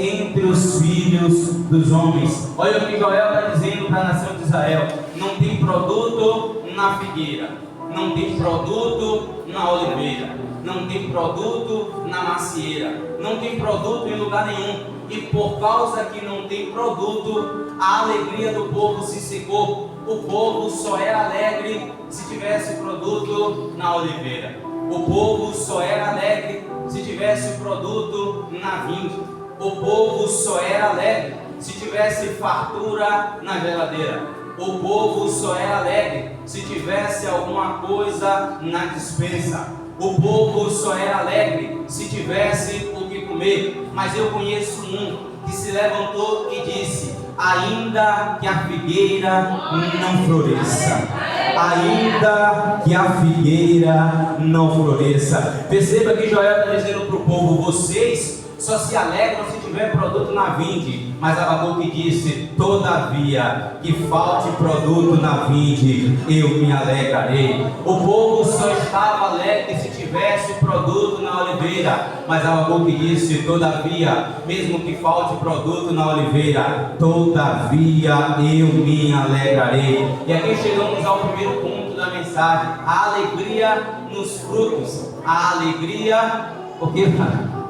entre os filhos dos homens. Olha o que Joel está dizendo para a nação de Israel: não tem produto na figueira, não tem produto na oliveira, não tem produto na macieira, não tem produto em lugar nenhum. E por causa que não tem produto, a alegria do povo se secou. O povo só era alegre se tivesse produto na oliveira. O povo só era alegre se tivesse produto na vinde. O povo só era alegre se tivesse fartura na geladeira. O povo só era alegre se tivesse alguma coisa na despensa. O povo só era alegre se tivesse o que comer. Mas eu conheço um que se levantou e disse: ainda que a figueira não floresça, ainda que a figueira não floresça. Perceba que Joel está dizendo para o povo: vocês só se alegram se tiver produto na vinde. Mas Abacuque disse: todavia que falte produto na vinde, eu me alegrarei. O povo só estava alegre se tivesse produto na oliveira. Mas Abacuque disse: todavia, mesmo que falte produto na oliveira, todavia eu me alegrarei. E aqui chegamos ao primeiro ponto da mensagem: a alegria nos frutos. A alegria, o que, cara?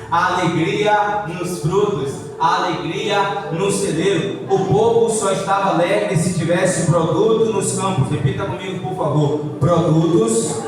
A alegria nos frutos, a alegria no celeiro. O povo só estava alegre se tivesse produto nos campos. Repita comigo, por favor: produtos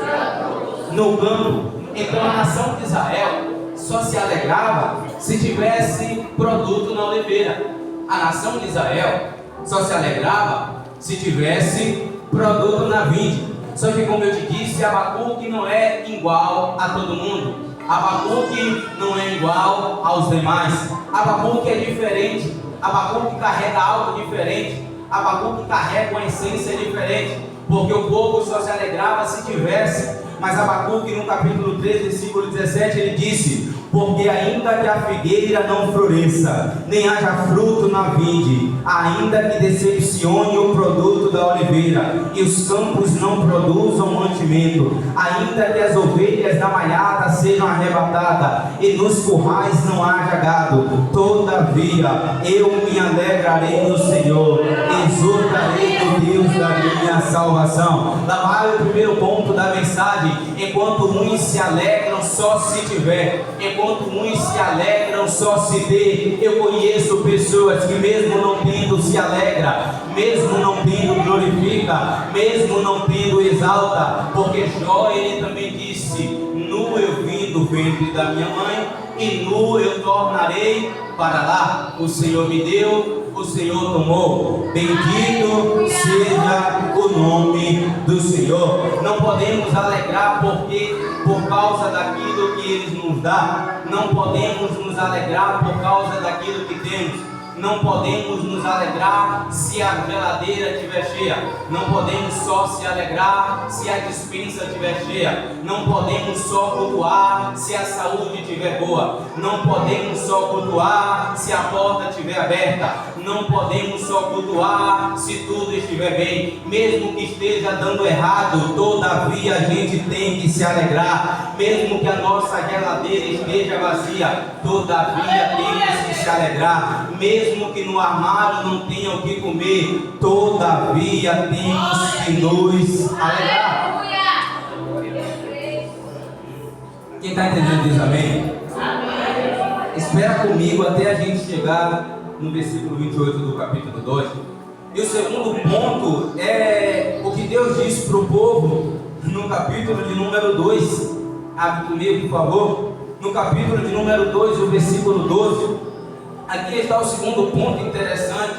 no campo. Então a nação de Israel só se alegrava se tivesse produto na oliveira. A nação de Israel só se alegrava se tivesse produto na vinde. Só que, como eu te disse, Abacuque não é igual a todo mundo. Abacuque não é igual aos demais. Abacuque é diferente. Abacuque carrega algo diferente. Abacuque carrega uma essência diferente. Porque o povo só se alegrava se tivesse. Mas Abacuque, no capítulo 3, versículo 17, ele disse: porque ainda que a figueira não floresça, nem haja fruto na vinde, ainda que decepcione o produto da oliveira, e os campos não produzam mantimento, ainda que as ovelhas da malhada sejam arrebatadas, e nos currais não haja gado, todavia eu me alegrarei no Senhor, exultarei no Deus da minha salvação. Lá vai o primeiro ponto da mensagem: enquanto uns se alegram só se tiver, enquanto uns se alegram só se ter. Eu conheço pessoas que mesmo não tendo se alegra, mesmo não tendo glorifica, mesmo não tendo exalta. Porque Jó, ele também disse: nu eu vim do ventre da minha mãe, e nu eu tornarei para lá. O Senhor me deu, o Senhor tomou. Bendito seja o nome do Senhor. Não podemos alegrar porque por causa daquilo que Ele nos dá. Não podemos nos alegrar por causa daquilo que temos. Não podemos nos alegrar se a geladeira estiver cheia. Não podemos só se alegrar se a despensa estiver cheia. Não podemos só cultuar se a saúde estiver boa. Não podemos só cultuar se a porta estiver aberta. Não podemos só cultuar se tudo estiver bem. Mesmo que esteja dando errado, todavia a gente tem que se alegrar. Mesmo que a nossa geladeira esteja vazia, todavia temos que se alegrar. Mesmo que no armário não tenha o que comer, todavia temos que nos alegrar. Quem está entendendo diz amém? Espera comigo até a gente chegar no versículo 28 do capítulo 2. E o segundo ponto é o que Deus disse para o povo no capítulo de número 2. Abre comigo, por favor. No capítulo de número 2, o versículo 12. Aqui está o segundo ponto interessante.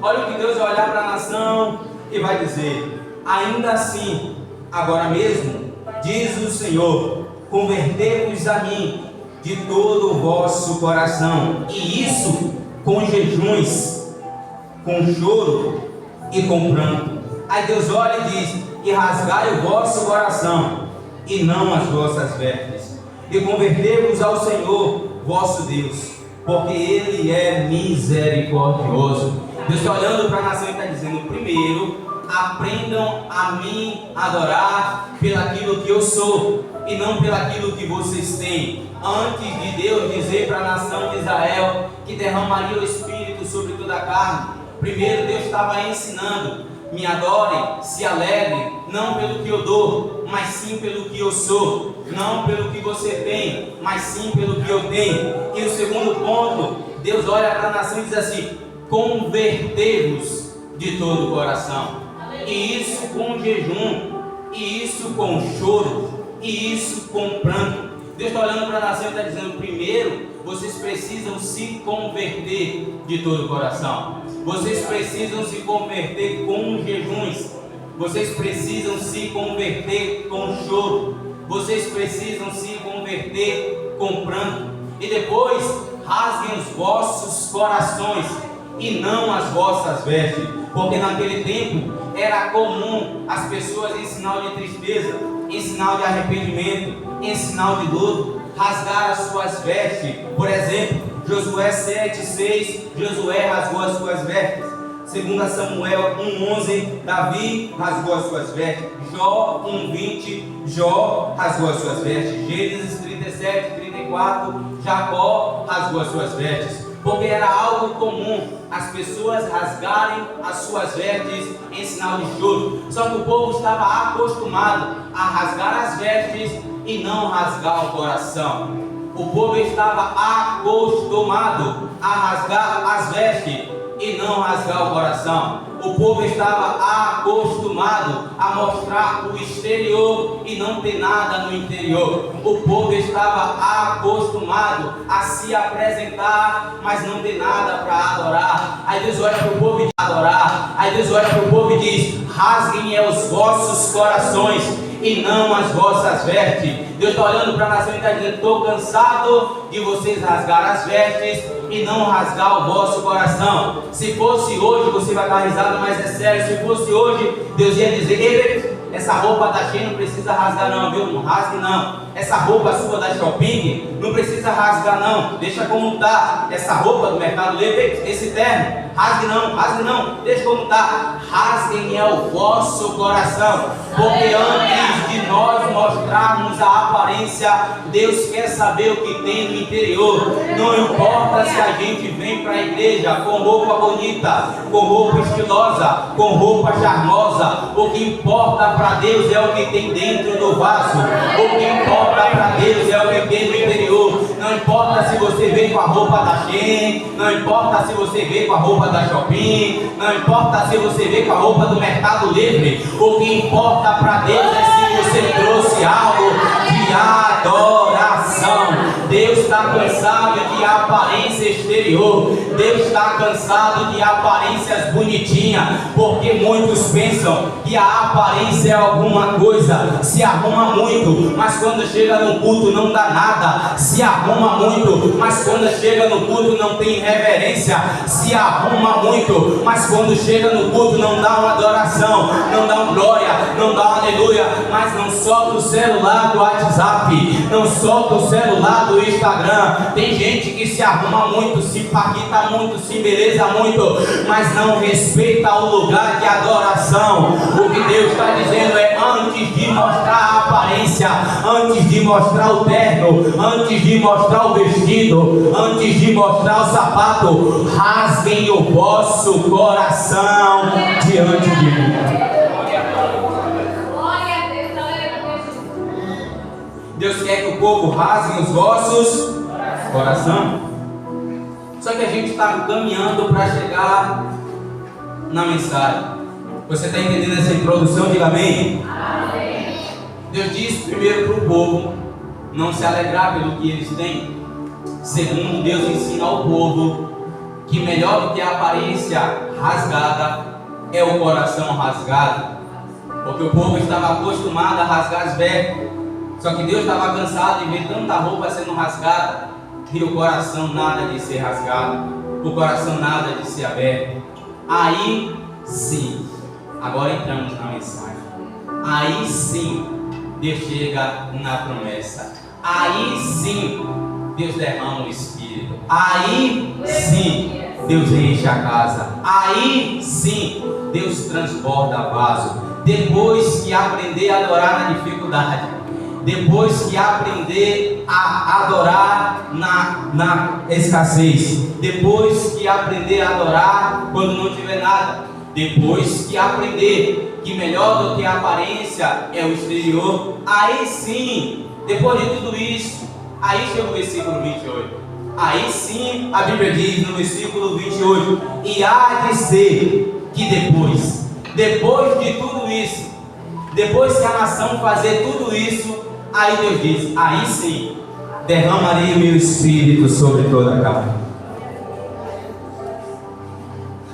Olha o que Deus vai olhar para a nação e vai dizer: ainda assim, agora mesmo, diz o Senhor, convertei-vos a mim de todo o vosso coração, e isso com jejuns, com choro e com pranto. Aí Deus olha e diz: e rasgai o vosso coração, e não as vossas vestes, e convertei-vos ao Senhor vosso Deus, porque Ele é misericordioso. Deus está olhando para a nação e está dizendo: primeiro, aprendam a mim adorar pelaquilo que eu sou. e não pelaquilo que vocês têm. Antes de Deus dizer para a nação de Israel que derramaria o Espírito sobre toda a carne, primeiro Deus estava ensinando: me adorem, se alegrem, não pelo que eu dou, mas sim pelo que eu sou. Não pelo que você tem, mas sim pelo que eu tenho. E o segundo ponto, Deus olha para a nação e diz assim: convertei-vos de todo o coração. E isso com jejum, e isso com choro, e isso com pranto. Deus está olhando para a nação e está dizendo: primeiro, vocês precisam se converter de todo o coração. Vocês precisam se converter com jejuns. Vocês precisam se converter com choro. Vocês precisam se converter com pranto. E depois, rasguem os vossos corações e não as vossas vestes. Porque naquele tempo era comum as pessoas, em sinal de tristeza, em sinal de arrependimento, em sinal de luto, rasgar as suas vestes. Por exemplo, Josué 7:6, Josué rasgou as suas vestes. 2 Samuel 1:11, Davi rasgou as suas vestes. Jó 1:20, Jó rasgou as suas vestes. Gênesis 37:34, Jacó rasgou as suas vestes. Porque era algo comum as pessoas rasgarem as suas vestes em sinal de choro. Só que o povo estava acostumado a rasgar as vestes e não rasgar o coração. O povo estava acostumado a rasgar as vestes e não rasgar o coração. O povo estava acostumado a mostrar o exterior e não ter nada no interior. O povo estava acostumado a se apresentar, mas não ter nada para adorar. Aí Deus olha para o povo e diz: adorar. Aí Deus olha para o povo e diz: rasguem os vossos corações e não as vossas vestes. Deus está olhando para a nação e está dizendo: estou cansado de vocês rasgar as vestes e não rasgar o vosso coração. Se fosse hoje, você vai dar risada, mas é sério. Se fosse hoje, Deus ia dizer: ei, essa roupa da Shein não precisa rasgar não, viu? Não rasgue não. Essa roupa sua da Shopping não precisa rasgar não, deixa como está. Essa roupa do Mercado Livre, esse terno, rasgue não, deixa como está. Rasguem é o vosso coração, porque antes de nós mostrarmos a aparência, Deus quer saber o que tem no interior. Não importa se a gente vem para a igreja com roupa bonita, com roupa estilosa, com roupa charmosa. O que importa para Deus é o que tem dentro do vaso. O que importa para Deus é o que tem no interior. Não importa se você veio com a roupa da Shein, não importa se você veio com a roupa da Shopping, não importa se você veio com a roupa do Mercado Livre. O que importa para Deus é se você trouxe algo de adoração. Deus está cansado de aparência exterior. Deus está cansado de aparências bonitinhas, porque muitos pensam que a aparência é alguma coisa, se arruma muito, mas quando chega no culto não dá nada. Se arruma muito, mas quando chega no culto não tem reverência. Se arruma muito, mas quando chega no culto não dá uma adoração, não dá uma glória, não dá uma aleluia. Mas não solta o celular do WhatsApp, não solta o celular do Instagram. Tem gente que se arruma muito, se paquita muito, se embeleza muito, mas não respeita o lugar de adoração. O que Deus está dizendo é: antes de mostrar a aparência, antes de mostrar o terno, antes de mostrar o vestido, antes de mostrar o sapato, rasguem o vosso coração diante de mim. Deus quer que o povo rasgue os vossos coração. Só que a gente está caminhando para chegar na mensagem. Você está entendendo essa introdução? Diga amém. Amém. Deus diz primeiro para o povo não se alegrar pelo que eles têm. Segundo, Deus ensina ao povo que melhor do que a aparência rasgada é o coração rasgado. Porque o povo estava acostumado a rasgar as vestes. Só que Deus estava cansado de ver tanta roupa sendo rasgada e o coração nada de ser rasgado, o coração nada de ser aberto. Aí sim, agora entramos na mensagem. Aí sim, Deus chega na promessa. Aí sim, Deus derrama o Espírito. Aí sim, Deus enche a casa. Aí sim, Deus transborda vaso. Depois que aprender a adorar na dificuldade, depois que aprender a adorar na escassez, depois que aprender a adorar quando não tiver nada, depois que aprender que melhor do que a aparência é o exterior, aí sim, depois de tudo isso, aí chega o versículo 28. Aí sim, a Bíblia diz no versículo 28, e há de ser que depois de tudo isso, depois que a nação fazer tudo isso, aí Deus diz, aí sim, derramarei o meu espírito sobre toda a carne.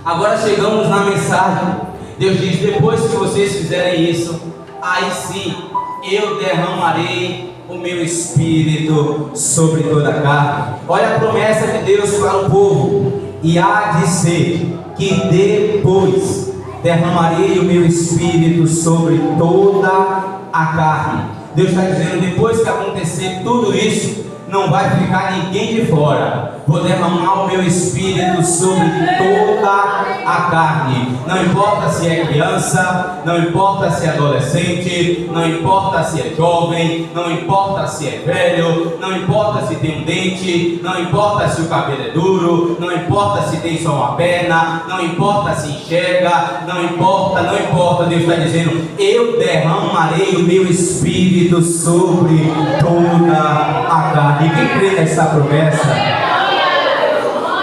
Agora chegamos na mensagem. Deus diz, depois que vocês fizerem isso, aí sim, eu derramarei o meu espírito sobre toda a carne. Olha a promessa de Deus para o povo, e há de ser que depois derramarei o meu espírito sobre toda a carne. Deus está dizendo, depois que acontecer tudo isso, não vai ficar ninguém de fora. Vou derramar o meu espírito sobre toda a carne. Não importa se é criança, não importa se é adolescente, não importa se é jovem, não importa se é velho, não importa se tem um dente, não importa se o cabelo é duro, não importa se tem só uma perna, não importa se enxerga, não importa. Deus está dizendo, eu derramarei o meu espírito sobre toda a carne. Quem crê nessa promessa?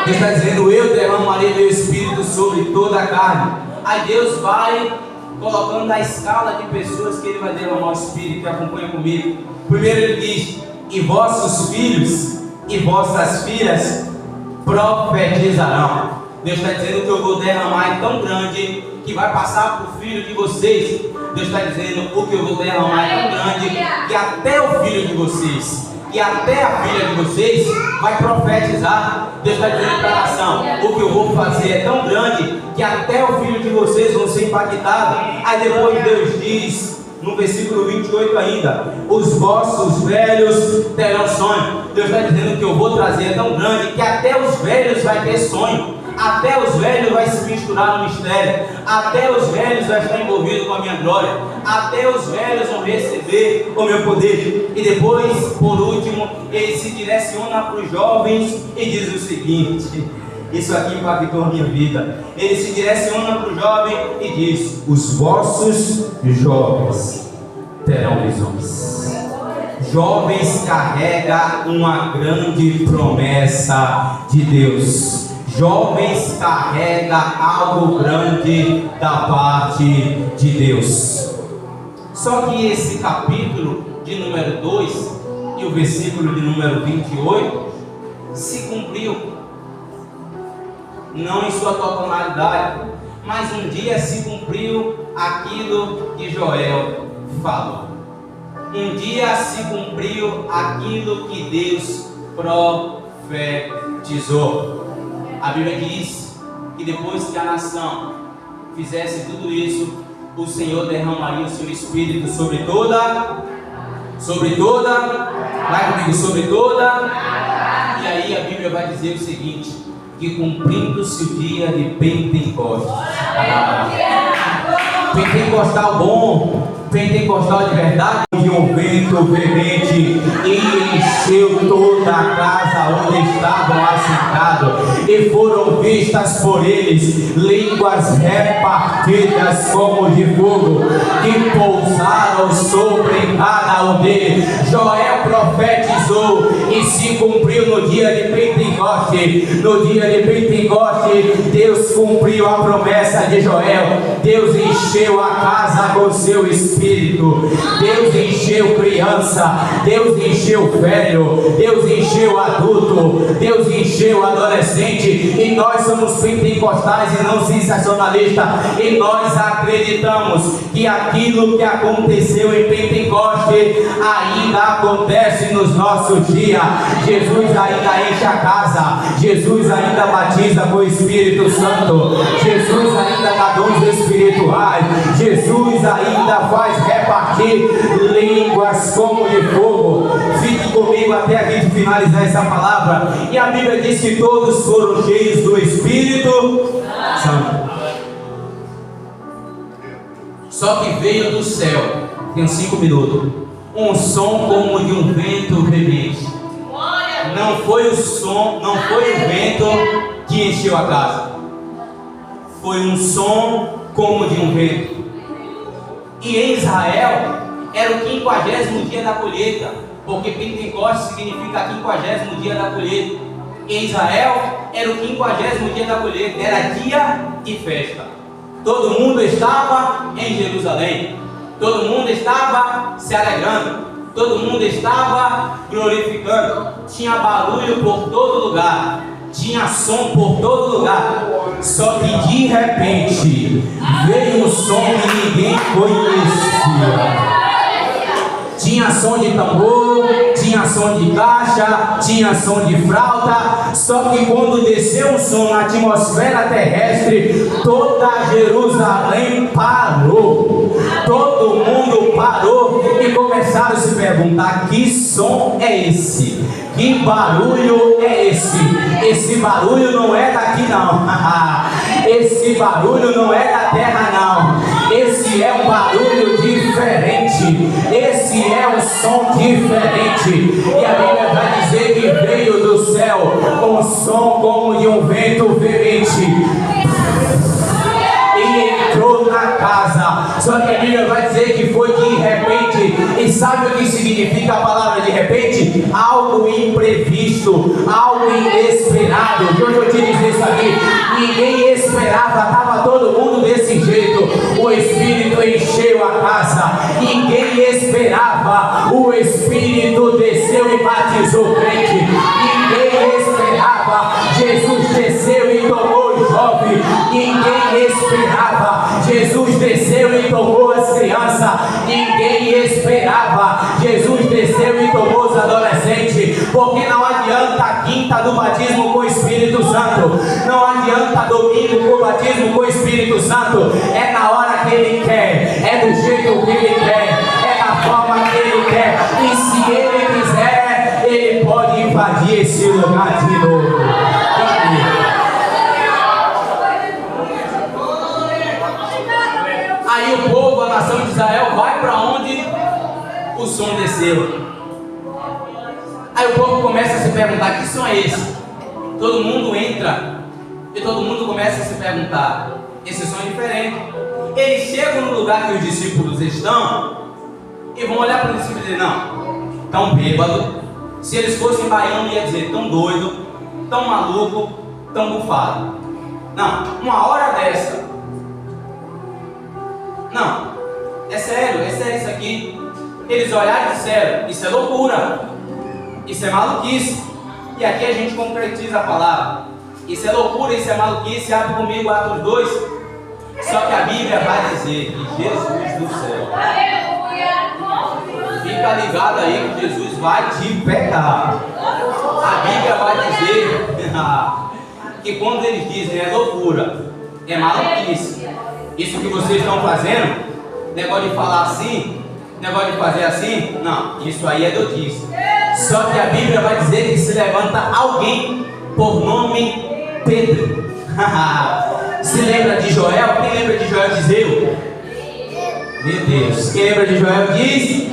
Deus está dizendo, eu derramarei meu espírito sobre toda a carne. Aí Deus vai colocando a escala de pessoas que Ele vai derramar o espírito. Acompanha comigo. Primeiro Ele diz, e vossos filhos e vossas filhas profetizarão. Deus está dizendo que eu vou derramar é tão grande que vai passar para o filho de vocês. Deus está dizendo, o que eu vou derramar é tão grande que até o filho de vocês, e até a filha de vocês vai profetizar. Deus está dizendo para a nação, o que eu vou fazer é tão grande que até o filho de vocês vão ser impactados. Aí depois Deus diz, no versículo 28 ainda, os vossos velhos terão sonho. Deus está dizendo que eu vou trazer é tão grande que até os velhos vai ter sonho. Até os velhos vai se misturar no mistério, até os velhos vai estar envolvido com a minha glória, até os velhos vão receber o meu poder. E depois, por último, ele se direciona para os jovens e diz o seguinte, isso aqui impactou a minha vida. Ele se direciona para o jovem e diz, os vossos jovens terão visões. Jovens carregam uma grande promessa de Deus. Jovens carrega algo grande da parte de Deus. Só que esse capítulo de número 2 e o versículo de número 28 se cumpriu, não em sua totalidade, mas um dia se cumpriu aquilo que Joel falou. Um dia se cumpriu aquilo que Deus profetizou. A Bíblia diz que depois que a nação fizesse tudo isso, o Senhor derramaria o seu espírito sobre toda, vai comigo, sobre toda. E aí a Bíblia vai dizer o seguinte, que cumprindo-se o dia de Pentecostes, pentecostal bom, pentecostal de verdade, de um vento veemente e encheu toda a casa onde estavam assentados, e foram vistas por eles línguas repartidas como de fogo, que pousaram sobre cada um deles. Joel profetizou e se cumpriu no dia de Pentecoste. No dia de Pentecoste, Deus cumpriu a promessa de Joel. Deus encheu a casa com seu espírito. Deus encheu criança, Deus encheu velho, Deus encheu adulto, Deus encheu adolescente. E nós somos pentecostais e não sensacionalistas, e nós acreditamos que aquilo que aconteceu em Pentecoste ainda acontece nos nossos dias. Jesus ainda enche a casa, Jesus ainda batiza com o Espírito Santo, Jesus ainda dá dons espirituais, Jesus ainda faz repartir línguas como de fogo. Fique comigo até a gente finalizar essa palavra. E a Bíblia diz que todos foram cheios do Espírito Santo. Só que veio do céu, tem 5 minutos, um som como de um vento veemente. Não foi o som, não foi o vento que encheu a casa. Foi um som como de um vento. E em Israel era o 50º dia da colheita, porque Pentecostes significa 50º dia da colheita. Em Israel era o 50º dia da colheita, era dia de festa. Todo mundo estava em Jerusalém, todo mundo estava se alegrando, todo mundo estava glorificando. Tinha barulho por todo lugar, tinha som por todo lugar. Só que de repente veio um som que ninguém conhecia. Tinha som de tambor, tinha som de caixa, tinha som de flauta. Só que quando desceu o som na atmosfera terrestre, toda Jerusalém parou. Todo mundo parou e começaram a se perguntar: que som é esse? Que barulho é esse? Esse barulho não é daqui não. Esse barulho não é da terra não. Esse é um barulho diferente. Esse é um som diferente. E a Bíblia vai dizer que veio do céu um som como de um vento veemente e entrou na casa. Só que a Bíblia vai dizer que foi de repente. E sabe o que significa a palavra de repente? Algo imprevisto, algo inesperado. Deixa eu te dizer isso aqui: ninguém esperava, estava todo mundo desse jeito. O Espírito encheu a casa. Ninguém esperava. O Espírito desceu e batizou o crente. Ninguém esperava. Jesus desceu e tomou o jovem. Ninguém esperava. Jesus desceu e tomou as crianças. Ninguém esperava. Jesus desceu e tomou os adolescentes. Porque não adianta a quinta do batismo com o Espírito Santo. Não adianta domingo com o batismo com o Espírito Santo. É na hora que Ele quer. É do jeito que Ele quer. É da forma que Ele quer. E se Ele quiser, Ele pode invadir esse lugar de novo. Aí o povo, a nação de Israel, vai para onde o som desceu. Aí o povo começa a se perguntar: que som é esse? Todo mundo entra e todo mundo começa a se perguntar: esse som é diferente. Eles chegam no lugar que os discípulos estão e vão olhar para os discípulos e dizer: não, tão bêbado. Se eles fossem baianos, ia dizer: tão doido, tão maluco, tão bufado. Não, uma hora dessa. Não, é sério isso aqui. Eles olharam e disseram: isso é loucura, isso é maluquice. E aqui a gente concretiza a palavra: isso é loucura, isso é maluquice. Abre comigo Atos 2. Só que a Bíblia vai dizer que Jesus do céu, fica ligado aí que Jesus vai te pegar. A Bíblia vai dizer que quando eles dizem é loucura, é maluquice, isso que vocês estão fazendo, negócio de falar assim, negócio de fazer assim, não, isso aí é doidice. Só que a Bíblia vai dizer que se levanta alguém por nome Pedro. Se lembra de Joel? Quem lembra de Joel diz eu? Meu Deus. Quem lembra de Joel diz?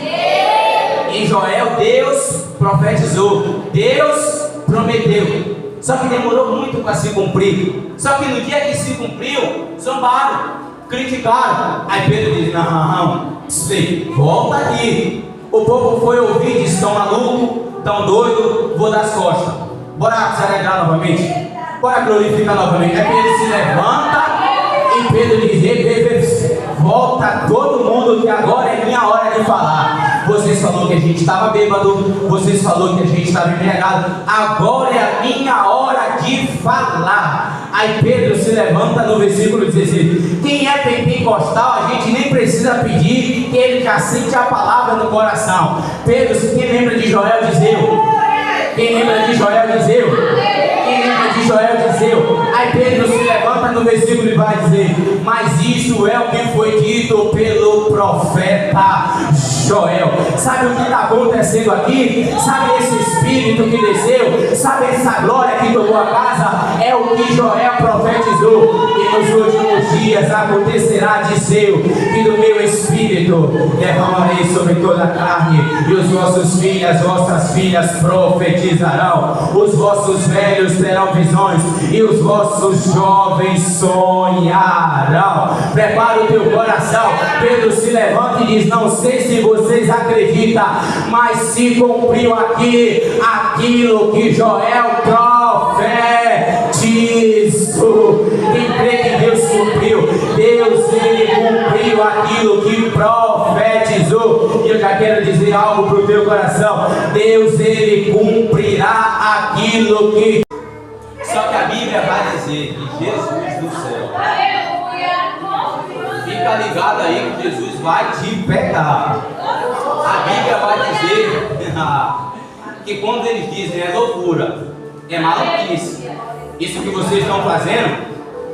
Em Joel Deus profetizou, Deus prometeu. Só que demorou muito para se cumprir. Só que no dia que se cumpriu, zombaram, criticaram. Aí Pedro diz: não, volta aqui. O povo foi ouvir, disse: estão malucos, estão doidos, vou dar as costas. Bora se alegrar novamente, bora glorificar novamente. Aí Pedro se levanta e Pedro diz: volta todo mundo, que agora é minha hora de falar. Vocês falaram que a gente estava bêbado, vocês falaram que a gente estava embriagado, agora é a minha hora de falar. Aí Pedro se levanta no versículo 16. Quem é pentecostal, a gente nem precisa pedir, que ele já sente a palavra no coração. Pedro, quem lembra de Joel diz eu. Quem lembra de Joel diz eu. Quem lembra de Joel diz eu. Aí Pedro se levanta no versículo e vai dizer: mas isso é o que foi dito pelo profeta Joel. Sabe o que está acontecendo aqui? Sabe esse espírito Espírito que desceu, sabe essa glória que tomou a casa, é o que Joel profetizou. E nos últimos dias acontecerá, dizeu, que do meu Espírito derramarei sobre toda a carne, e os vossos filhos, as vossas filhas profetizarão, os vossos velhos terão visões, e os vossos jovens sonharão. Prepara o teu coração. Pedro se levanta e diz: não sei se vocês acreditam, mas se cumpriu aqui aquilo que Joel profetizou. Quem crê que Deus cumpriu, Deus ele cumpriu aquilo que profetizou. E eu já quero dizer algo para o teu coração: Deus ele cumprirá aquilo que. Só que a Bíblia vai dizer que Jesus do céu, fica ligado aí que Jesus vai te pegar. A Bíblia vai dizer que quando eles dizem é loucura, é maluquice, isso que vocês estão fazendo,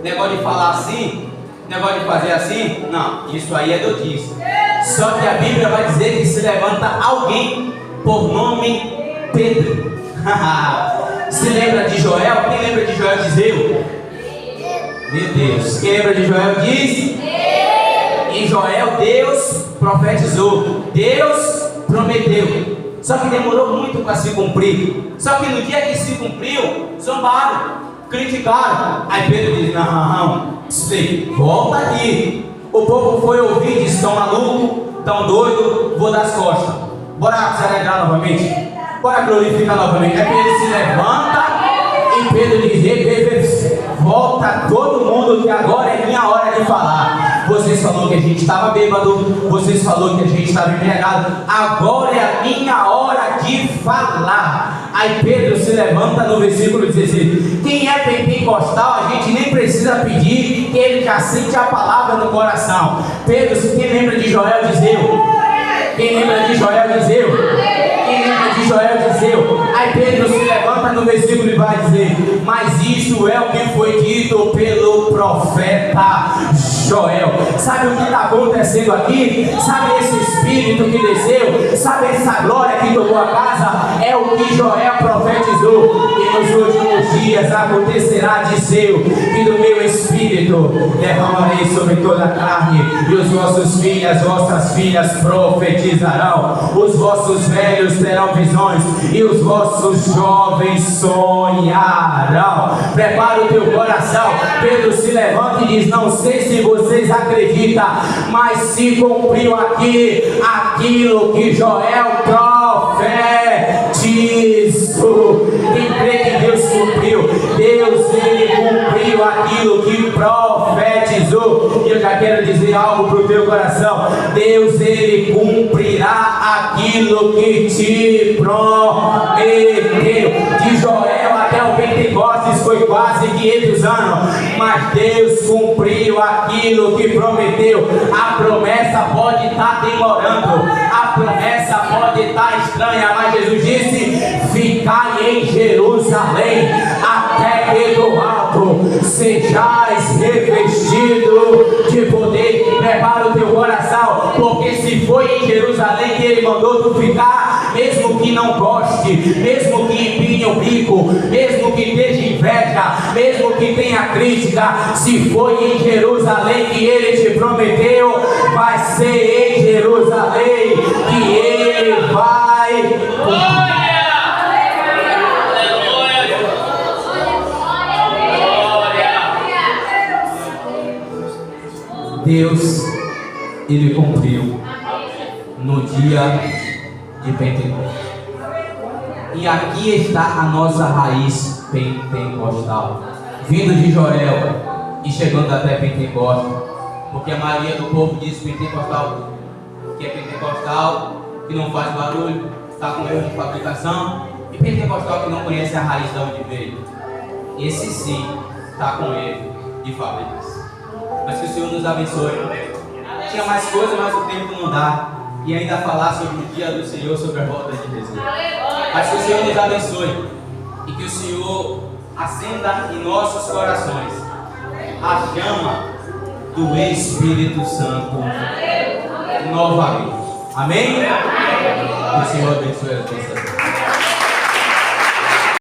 negócio de falar assim, negócio de fazer assim, não, isso aí é doidice. Só que a Bíblia vai dizer que se levanta alguém por nome Pedro. Se lembra de Joel? Quem lembra de Joel diz eu? Meu Deus. Quem lembra de Joel diz? Em Joel Deus profetizou, Deus prometeu. Só que demorou muito para se cumprir. Só que no dia que se cumpriu, zombaram, criticaram. Aí Pedro diz: não, volta aqui. O povo foi ouvir, disse: estão malucos, estão doidos, vou dar as costas. Bora se alegrar novamente, bora glorificar novamente. Aí Pedro se levanta e Pedro diz: Pedro, volta todo mundo, que agora é minha hora de falar. Vocês falaram que a gente estava bêbado, vocês falaram que a gente estava embriagado, agora é a minha hora de falar. Aí Pedro se levanta no versículo 16. Quem é pentecostal, a gente nem precisa pedir, que ele já sente a palavra no coração. Pedro, quem lembra de Joel diz eu? Quem lembra de Joel diz eu? Quem lembra de Joel diz eu? Aí Pedro se levanta no versículo e vai dizer: mas isso é o que foi dito pelo profeta Joel. Sabe o que está acontecendo aqui? Sabe esse Espírito que desceu? Sabe essa glória que tomou a casa? É o que Joel profetizou. E nos últimos dias acontecerá, dizeu, que do meu Espírito derramarei sobre toda a carne, e os vossos filhos, as vossas filhas profetizarão, os vossos velhos terão visões, e os vossos jovens sonharão. Prepara o teu coração. Pedro se levanta e diz: não sei se vocês acreditam, mas se cumpriu aqui aquilo que Joel profetizou. Quem crê que Deus cumpriu, Deus ele cumpriu aquilo que profetizou. E eu já quero dizer algo para o teu coração: Deus ele cumprirá aquilo que te prometeu. De Joel até o Pentecostes foi quase 500 anos, mas Deus cumpriu aquilo que prometeu. A promessa pode estar demorando, a promessa pode estar estranha, mas Jesus disse: ficai em Jerusalém até que do alto sejais revestido de poder. Prepara o teu coração, porque se foi em Jerusalém que ele mandou tu ficar, mesmo que não goste, mesmo que empine o bico, mesmo que esteja inveja, mesmo que tenha crítica, se foi em Jerusalém que ele te prometeu, vai ser em Jerusalém que ele vai. Deus, ele cumpriu no dia de Pentecostes. E aqui está a nossa raiz pentecostal, vindo de Joel e chegando até Pentecostes, porque a maioria do povo diz pentecostal, que é pentecostal, que não faz barulho, está com erro de fabricação, e pentecostal que não conhece a raiz de onde veio. Esse sim está com erro de fabricação. Mas que o Senhor nos abençoe. Tinha mais coisa, mas o tempo não dá. E ainda falar sobre o dia do Senhor, sobre a volta de Jesus. Mas que o Senhor nos abençoe. E que o Senhor acenda em nossos corações a chama do Espírito Santo novamente. Amém? Que o Senhor abençoe a nossa vida.